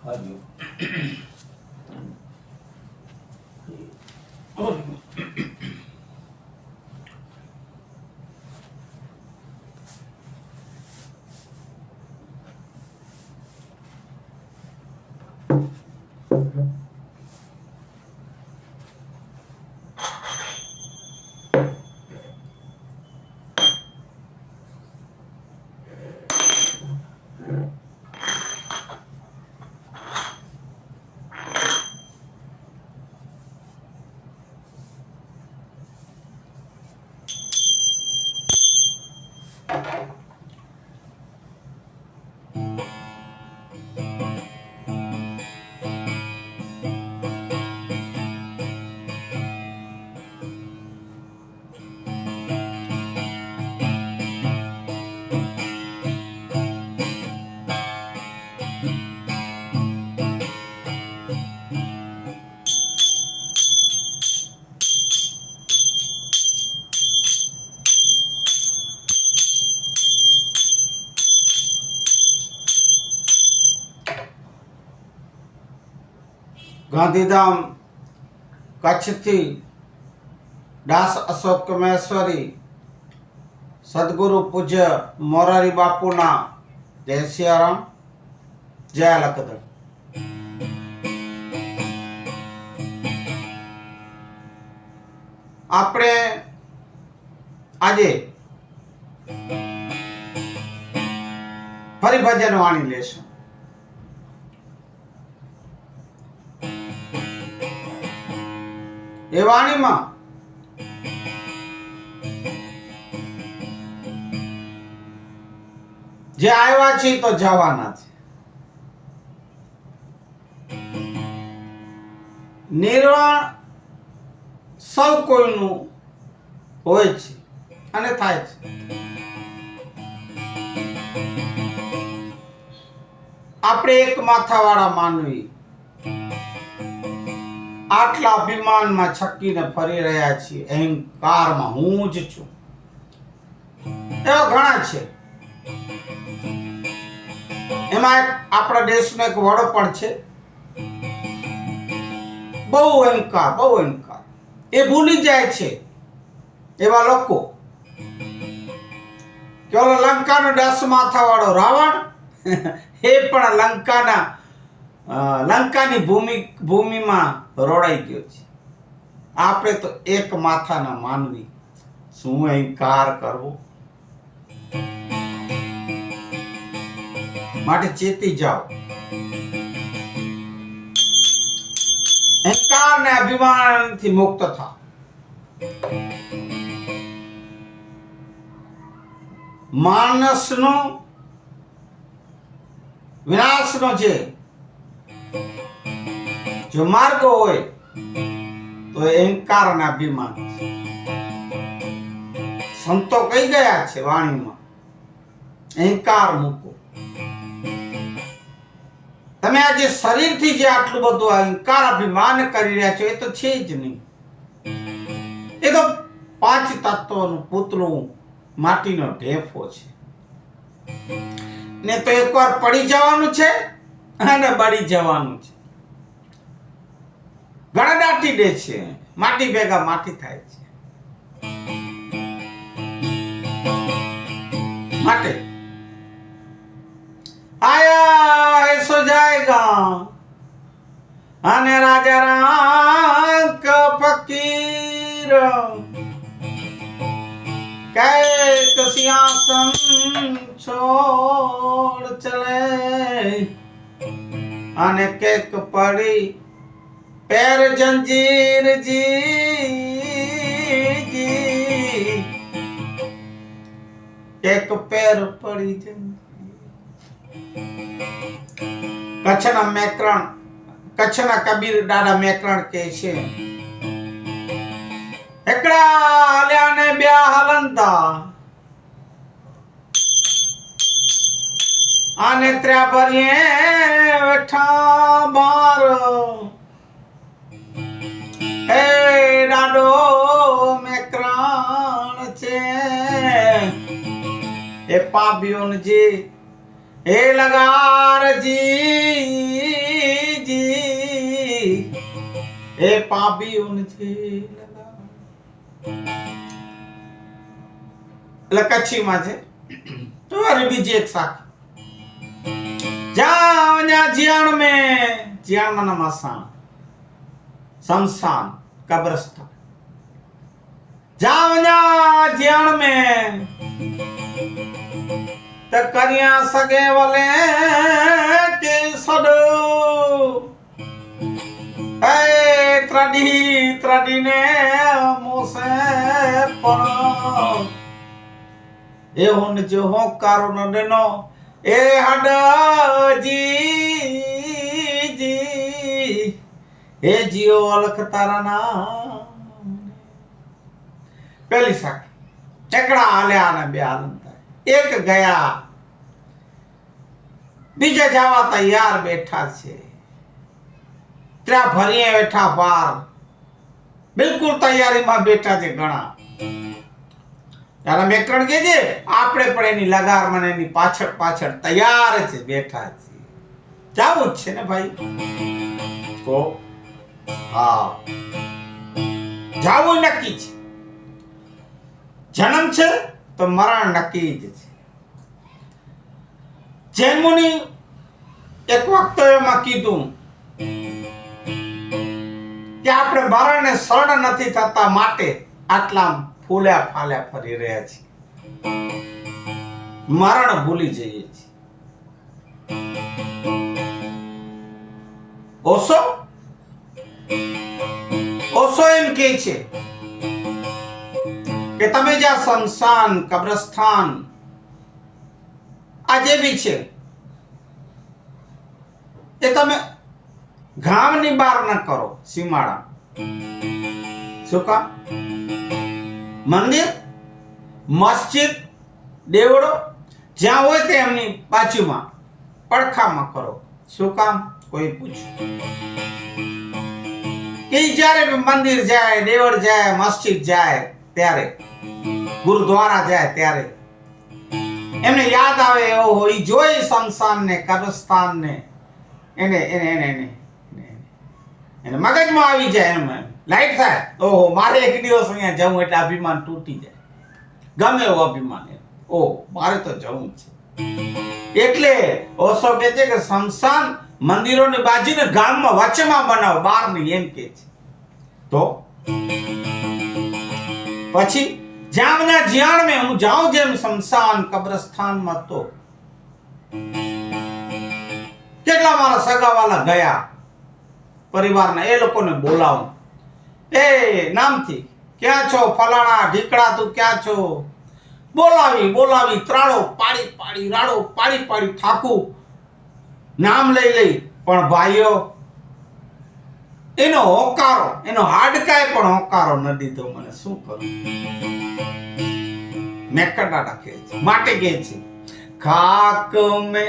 Hadi. Gandhidham કચ્છથી દાસ અશોક મહેશ્વરી સદગુરુ પૂજ્ય મોરારી બાપુના જય સિયારામ, જય લખદર. આપણે આજે ફરી ભજન વાણી લેશું. એ વાણીમાં જે આવ્યા છે તો જવાના છે. નિર્વાણ સૌ કોઈનું હોય છે અને થાય છે. આપણે એક માથાવાળા માનવી આટલા અભિમાનમાં છકીને ફરી રહ્યા છીએ, અહંકારમાં હું જ છું. એવા ઘણા છે. એમાં આપણા દેશનો એક વડો પણ છે. બહુ અહંકાર, બહુ અહંકાર. એ ભૂલી જાય છે એવા લોકો કે ઓલો લંકાનો 10 માથાવાળો રાવણ એ પણ લંકાની ભૂમિમાં રોડાઈ ગયો છે. આપણે તો એક માથાના માનવી, શું અહંકાર કરવો? માટે ચેતી જાઓ. અહંકાર ને અભિમાનથી મુક્ત થાઓ. માણસનો વિનાશનો છે જો માર્ગ હોય તો અહંકાર અને અભિમાન. સંતો કહી ગયા છે વાણીમાં, અહંકાર મૂકો. તમે આજે શરીરથી જે આટલું બધું અહંકાર અભિમાન કરી રહ્યા છો એ તો છે જ નહીં. એ તો 5 તત્વોનું પૂતળું, માટીનો ઢેફો છે ને. તો એકવાર પડી જવાનું છે અને બળી જવાનું છે. ઘણા દાટી દે છે, માટી ભેગા માટી થાય છે. માટે આયા એસો જાયગા અને રાજા રાંક ફકીર कैक सिंहासन छोड़ चले અને કેક પડી पैर जंजीर जी एक पैर पड़ी કચ્છના મેકરણ, કચ્છના કબીર દાદા મેકરણ કે છે, એકડા હાલ્યા ને બ્યા હલંતા આને ત્ર્યા ભરીએ વેઠા બાર. હે દાડો મેકરણ છે એ પાબ્યોન જી એ લગાર જી એ પાપી ઉનકે લગા. એટલે કચ્છીમાં છે. તો અરે બીજી એક સાખી. જાવના જીયાણ में જીયાણ મના મસાણ શમશાન કબ્રસ્તાન. જાવના જીયાણ में त करिया सगे वाले के सडो ए ત્રડી ને મોસે પણ એ હોન જો હોકારો ન દેનો એ હડજી એ જીઓ અલખ તારા નામ. પહેલી સાખી. ટેકડા હાલ્યા ને બે હાલન થાય. એક ગયા બીજા જવા તૈયાર બેઠા છે. ત્યાં ભરીએ બેઠા પાર બિલકુલ તૈયારીમાં બેઠા છે ઘણા. ત્યારે મેકરણ કે છે આપણે પણ એની લગાર મને એની પાછળ પાછળ તૈયાર છે બેઠા છે. જાવું જ છે ને ભાઈ. તો હા જાવું નક્કી છે. જન્મ છે તો મરણ નક્કી જ છે. જૈન મુનિ એક વક્તવ્યમાં કીધું કે આપણે મરણને શરણ નથી થતા માટે આટલા ફૂલ્યા ફાલ્યા ફરી રહ્યા છીએ. મરણ ભૂલી જઈએ છીએ. ઓશો એમ કહે છે કે તમે જ્યાં શમશાન કબ્રસ્તાન આ જે બી છે એ તમે ગામની બહાર ન કરો. સીમાડા શું કામ? મંદિર મસ્જિદ દેવડો જ્યાં હોય તે એમની બાજુમાં પડખામાં કરો. શું કામ? કોઈ પૂછ્યું કે જ્યારે મંદિર જાય દેવળ જાય મસ્જિદ જાય ત્યારે ગુરુદ્વારા જાય ત્યારે એમને યાદ આવે ઓહો ઈ જોઈ શમશાન ને કબ્રસ્તાન ને એને એને એને એને એને મગજમાં આવી જાય. એમ લાઈટ થાય ઓહો મારે એક દિવસ અહીંયા જવું એટલે અભિમાન તૂટી જાય. ગમે એવું અભિમાન ઓહ મારે તો જવું છે. એટલે ઓશો કહે છે કે શમશાન મંદિરોની બાજુને ગામમાં વચ્ચેમાં બનાવો બહાર નહીં એમ કે છે. તો પછી જામના જીયાણ में હું જાઉં જેમ શમશાન કબ્રસ્તાનમાં તો કેટલા મારા સગાવાલા ગયા પરિવારના એ લોકોને બોલાવું. એ નામથી ક્યાં છો ફલાણા ઢીકડા તું ક્યાં છો? બોલાવી ત્રાળો પાડી રાડો પાડી થાકું નામ લઈ પણ ભાઈઓ એનો હોકારો એનો હાડકાય પણ હોકારો ન દીધો. મને શું કરું? મેકડા રાખે છે માટે કે છે ખાક મે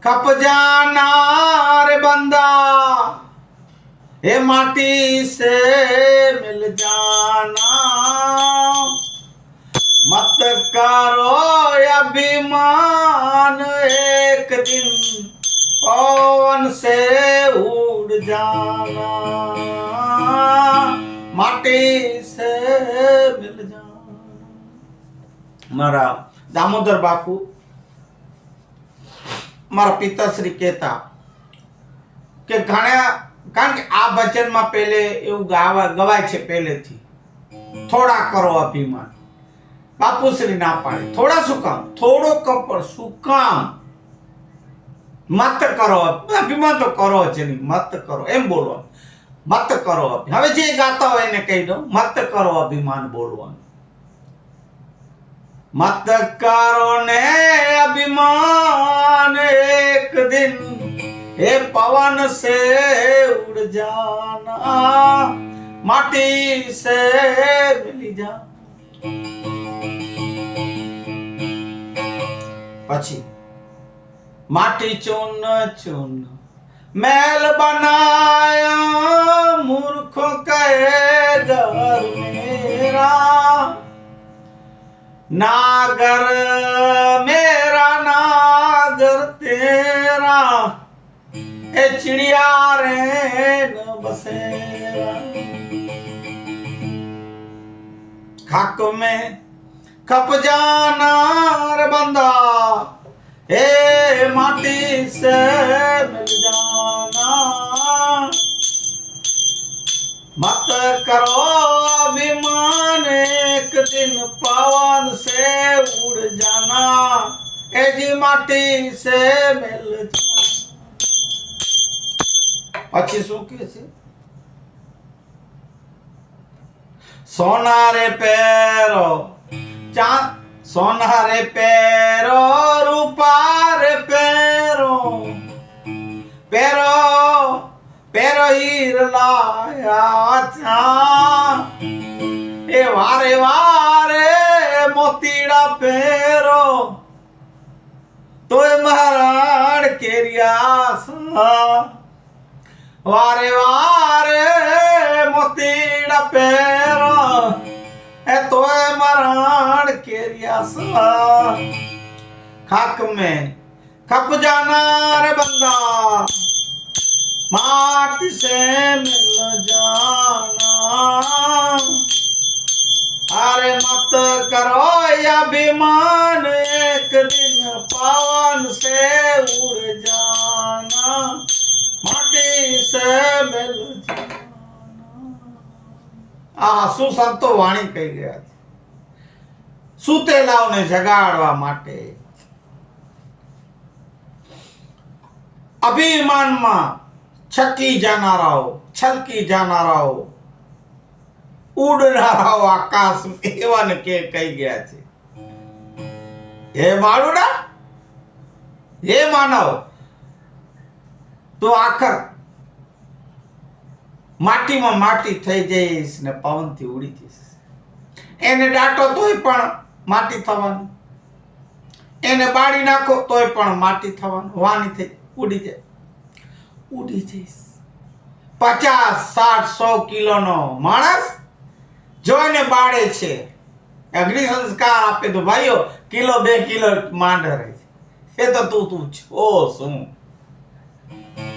ખપ જાના રે બંદા એ માટી સે મિલ જાના મત કરો અભિમાન એક દિન पवन से उड़ जाना माटी से मिल जाना. मारा दामोदर बापू मारा पिताश्री कहता કે ઘણા કારણ કે આ ભજનમાં પહેલે એવું ગવાય છે પહેલેથી થોડા કરો અભિમાન. બાપુશ્રી ના પાડે થોડા શું કામ? થોડો કપડ શું કામ? મત કરો અભિમાન તો કરો છે નહીં મત કરો એમ બોલવાનું. મત કરો હવે જે ગાતા હોય એને કહી દો મત કરો અભિમાન બોલવાનું. મત કરો ને અભિમાન એક દિન એ પવન સે ઉડ જાના માટી સે મિલી જા. પછી माटी चून चून मैल बनाया मूर्खों के घर मेरा नागर मेरा नागर तेरा ए चिड़िया रे न बसेरा। खाक में खप जाना रे बंदा, ए माटी से मिल जाना। मत करो अभिमान, एक दिन पवन से उड़ जाना। ए जी माटी से मिल जाना। પછી શું કે છે? સોના રે પેરો સોના રે પેરો, રૂપા રે પેરો, પેરો પેરો હીર લાયા છા। એ વારે વારે મોતીડા પેરો, તોય મહારાણ કેરિયા સા। વારે વારે મોતીડા પેરો, એ તોય મહારાણ કેરિયા सा। खाक में खप जाना रे बंदा, माटी से मिल जाना। अरे मत करो अभिमान, एक दिन पवन से उड़ जाना। माटी से मिल जाना। શું સંતો વાણી કહી ગયા છે સુતેલાઓને જગાડવા માટે। અભિમાનમાં છકી જાનારાઓ, છલકી જાનારાઓ, ઉડનારાઓ આકાશ એવાને કે કહી ગયા છે। હે બાળુડા, હે માનવ, તો આખર માટીમાં માટી થઈ જઈશ ને પવનથી ઉડી જઈશ। એને દાટો તોય પણ માટી થવાનું, એને બાળી નાખો તોય પણ માટી થવાનું। વાની થઈ ઉડી જાય, ઉડી જઈશ। 50, 60, 100 કિલોનો માણસ જોઈને બાળે છે, અગ્નિ સંસ્કાર આપે તો ભાઈઓ કિલો 2 કિલો માંડ રહે છે। એ તો તું છો શું?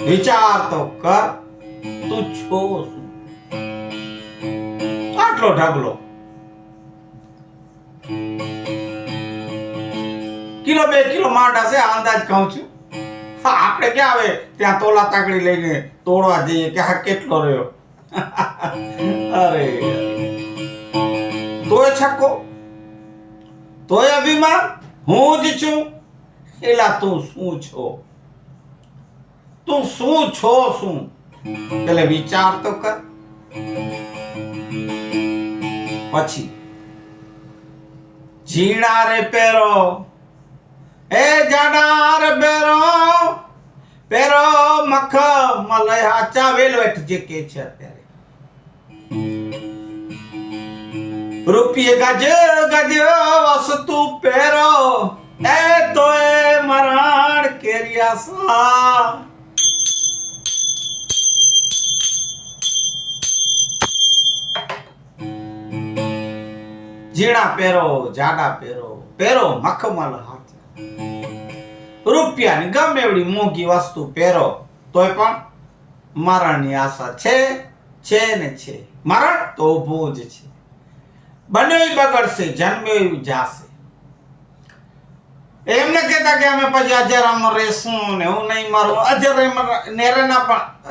વિચાર તો કર, તું છો શું? આટલો ઢગલો કિલો 2 કિલો માંડ હશે, અંદાજ કહું છું। હા, આપણે ક્યાં આવે ત્યાં તોલા તાકડી લઈને તોડવા જઈએ કે હા કેટલો રહ્યો। અરે તોય છક્કો, તોય અભિમાન, હું જ છું। એલા તું શું છો? તું શું છો શું? એટલે વિચાર તો કર। પછી ઝીણા રે પેરો, એ જાડા રે પેરો, પેરો મખ મલયા ચા વેલવેટ જે કે છે અત્યારે। રૂપિયે ગજ ગજ વસ્તુ પેરો, એ તોય મરાણ કેરિયા सा। ઝીણા પહેરો, જાડા પહેરો, પહેરો મખમલ હાથ। રૂપિયાની ગમે એવડી મોંઘી વસ્તુ પહેરો તોય પણ મરણની આશા છે ને છે। મરણ તો ઊભું જ છે। બન્યો બગડશે, જન્મ્યો જાશે। એમ ન કહેતા કે અમે પછી અજર અમર રહેશું ને હું નહીં મરું। અજર અમર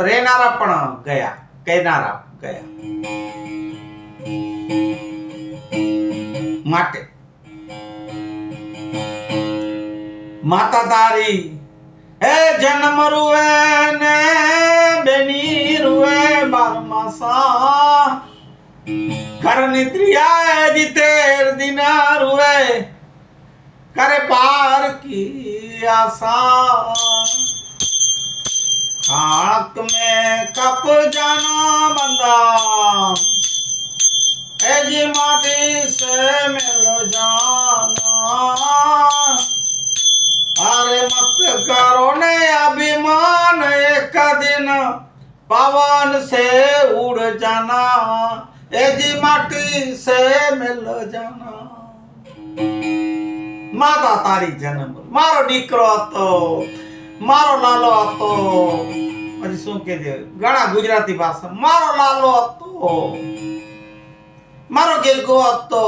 રહેનારા પણ ગયા, કહેનારા ગયા। માટે માતા તારી હે જન્મ રૂવે ને બેની રૂવે 12 માસા। ઘરની ત્રિયા જીતેર દિના રૂવે, करे पार की आशा। खाक में कप जाना बंदा, ए जी माटी से मिल जाना। अरे मत करो ने अभिमान, एक दिन पवन से उड़ जाना। ए जी माटी से मिल जाना। માતા તારી જન્મ, મારો દીકરો હતો, મારો લાલો હતો, પછી શું કે છે ઘણા ગુજરાતી ભાષા મારો લાલો હતો, મારો ગેગો હતો,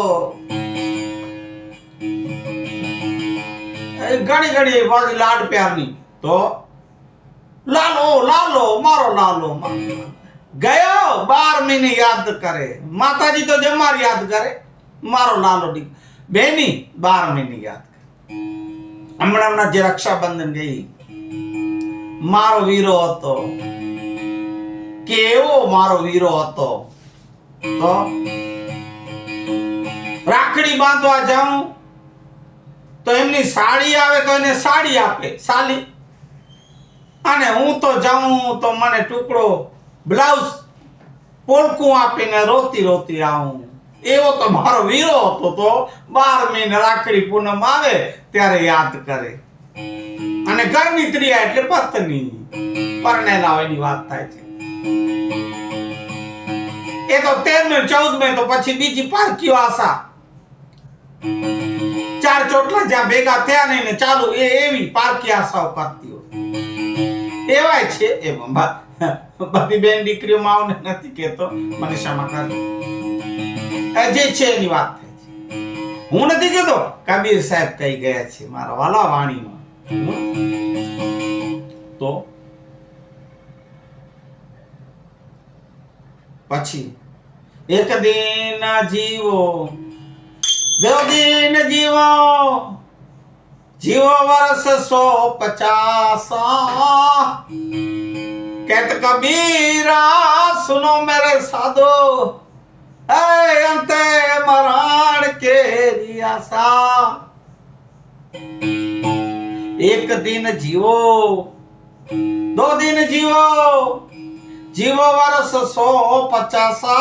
ઘણી ઘણી પાછી લાડ પ્યારની તો લાલો લાલો મારો લાલો ગયો 12 મહિને યાદ કરે, માતાજી તો જમાર યાદ કરે, મારો લાલો બેની 12 મહિને યાદ કરે. હમણાં જે રક્ષાબંધન ગઈ, મારો વીરો હતો, કેવો મારો વીરો હતો. તો રાખડી બાંધવા જાઉં તો એમની સાડી આવે તો એને સાડી આપે સાલી, અને હું તો જાઉં તો મને ટુકડો બ્લાઉઝ પોલકું આપીને રોતી રોતી આવું. એવો તો મારો વીરો હતો. તો 12 મહિને રાખડી પૂનમ આવે ત્યારે યાદ કરે. અને ઘરની ત્રિયા એટલે પત્ની પરણેલા એની વાત થાય છે. એ તો 13 14 તો પછી બીજી પારકીઓ આશા, 4 ચોટલા જ્યાં ભેગા થયા નહીં ને ચાલુ એવી પારકી આશાઓ કરતી હોય. એવાય છે એમ બધી બેન દીકરીઓ માવને નથી કેતો, મને ક્ષમા કરજો, જે છે એની વાત થાય છે. હું નથી કેતો કબીર સાહેબ કહી ગયા છે મારા વાલા વાણીમાં. તો પછી એક દિન જીવો 2 દિન જીવો, જીવો વર્ષ 150. कहत कबीरा सुनो मेरे साधो, अंते मरण के आशा. एक दिन जीवो 2 दिन जीवो, जीवो वर्ष 150.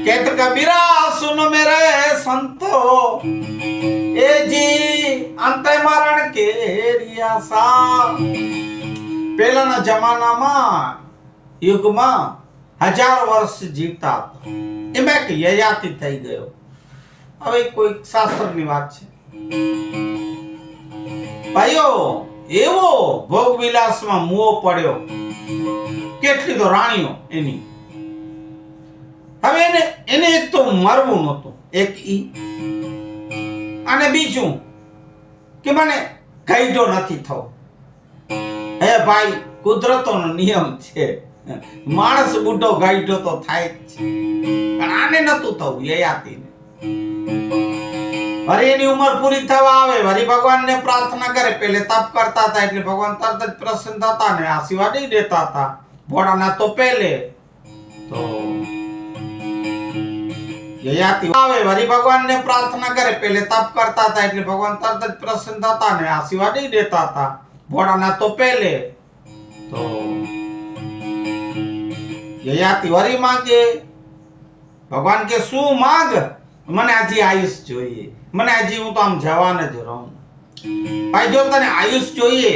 कहत कबीरा सुनो मेरे संतो, ए जी अंते मरण के आशा. પહેલાના જમાનામાં યુગમાં 1000 વર્ષ જીવતા હતા, એમાં એક યયાતિ થઈ ગયો. હવે કોઈ શાસ્ત્રની વાત છે ભાઈઓ, એવો ભોગ વિલાસમાં મોહ પડ્યો, કેટલી તો રાણીઓ એની. હવે એને એક તો મરવું નહોતું, એક ઈ, અને બીજું કે મને ગઈઢો નથી થવો. હે ભાઈ, કુદરતનો નિયમ છે, માણસ બુઢો ગાઈઢો તો થાય જ છે, પણ આને નતું થવું યયાતિને. વળી એની ઉંમર પૂરી થવા આવે, વળી ભગવાનને પ્રાર્થના કરે. પહેલે તપ કરતા હતા એટલે ભગવાન તરત જ પ્રસન્ન થતા ને આશીર્વાદ દઈ દેતા હતા. ભોળાનાથ તો પહેલે તો યયાતિ આવે, વળી ભગવાનને પ્રાર્થના કરે. પહેલે તપ કરતા હતા એટલે ભગવાન તરત જ પ્રસન્ન થતા ને આશીર્વાદ દઈ દેતા હતા. ભોળાનાથ તો પહેલે તો યયાતિ વરી માંગે. ભગવાન કે શું માંગ? મને હજી આયુષ જોઈએ, મને હજી હું તો આમ જવાન જ રહું. ભાઈ જો તને આયુષ જોઈએ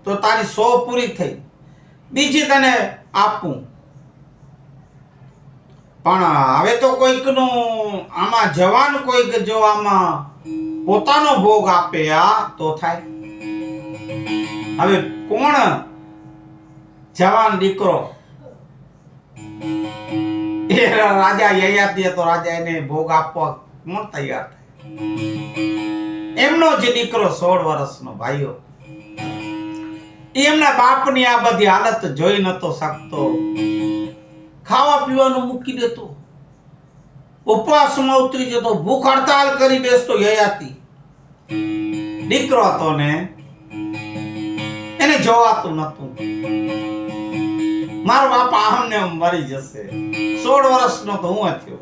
તો તારી 100 પૂરી થઈ, બીજી તને આપું. પણ હવે તો કોઈકનું આમાં જવાન કોઈક જો આમાં પોતાનો ભોગ આપે આ તો થાય. હવે કોણ જવાન દીકરો એ રાજા યયાતિ હતો, રાજા એને ભોગ આપવા કોણ તૈયાર થાય? એમનો જ દીકરો 16 વર્ષનો ભાઈઓ, એમના બાપની આ બધી હાલત જોઈ નતો શકતો. ખાવા પીવાનું મૂકી દેતો, ઉપવાસમાં ઉતરી જતો, ભૂખ હડતાલ કરી બેસતો યયાતિ. દીકરો હતો ને એને જોવાતું નતું. મારો બાપ આમને મરી જશે, 16 વર્ષનો તો હું થયો.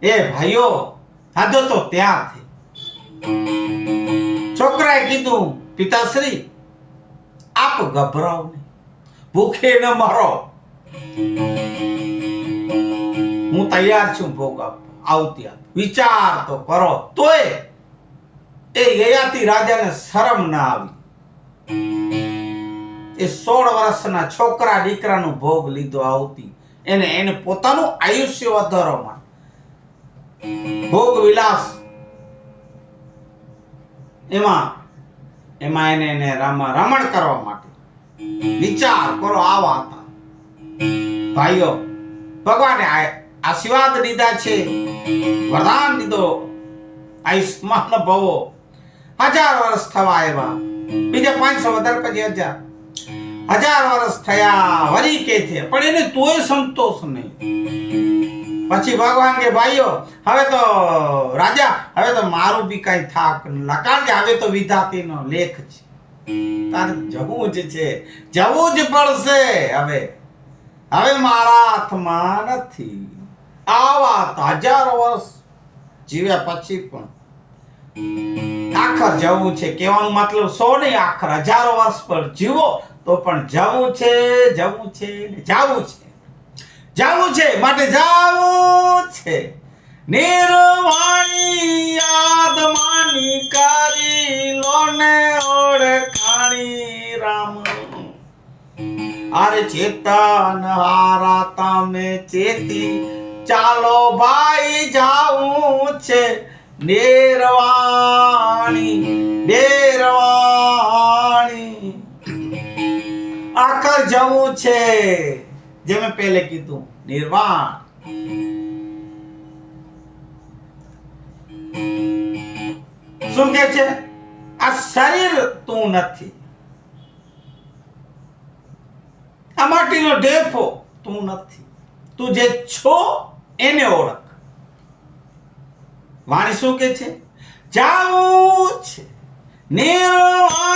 એ ભાઈઓ, હાજો તો ત્યાંથી છોકરાએ કીધું, પિતાશ્રી આપ ગભરાઓ નહીં, ભૂખે ન મરો, હું તૈયાર છું ભોગ આપવા, આવતી આપ વિચાર તો કરો. તોય એ યયાતિ રાજાને શરમ ના આવી. એ 16 વર્ષના છોકરા દીકરાનો ભોગ લીધો આવતી. એને પોતાનું આયુષ્ય વધારવા માટે ભોગ વિલાસ એમાં એમાં એને રમણ કરવા માટે વિચાર કરો આવા હતા ભાઈઓ. ભગવાને આશીર્વાદ દીધા છે, વરદાન દીધો, આયુષ્માન ભવો. 1000 વર્ષ થવા આવ્યા, બીજા 500 વધારે પછી 1000 વર્ષ થયા, વળી કે છે, પણ એને તોય સંતોષ નહીં. પછી ભગવાન કે ભાઈઓ હવે તો રાજા, હવે તો મારું બી કઈ થાક કારણ કે હવે તો વિધાતીનો લેખ છે, તારે જવું જ છે, જવું જ પડશે. હવે મારા હાથમાં નથી. આવા 1000 વર્ષ જીવ્યા પછી પણ આખર જવું છે. કહેવાનો મતલબ 100 નહીં, આખર 1000 વર્ષ પર જીવો તો પણ જવું છે, જવું છે, જવું છે, જવું છે, માટે જવું છે. નિર્વાણી આદમાની કરી લોને ઓળખાણી રામ. અરે ચેતન હારા તમે ચેતી ચાલો ભાઈ, જાવું છે નિર્વાણી, નિર્વાણી. આખર જવું છે, જે મેં પહેલે કીધું, નિર્વાણ. શું કે છે? આ શરીર તું નથી, આ માટીનો ઢેફો તું નથી, તું જે છો એને ઓળખ. વાણી શું કે છે? જાવું છે નિર્વાણ.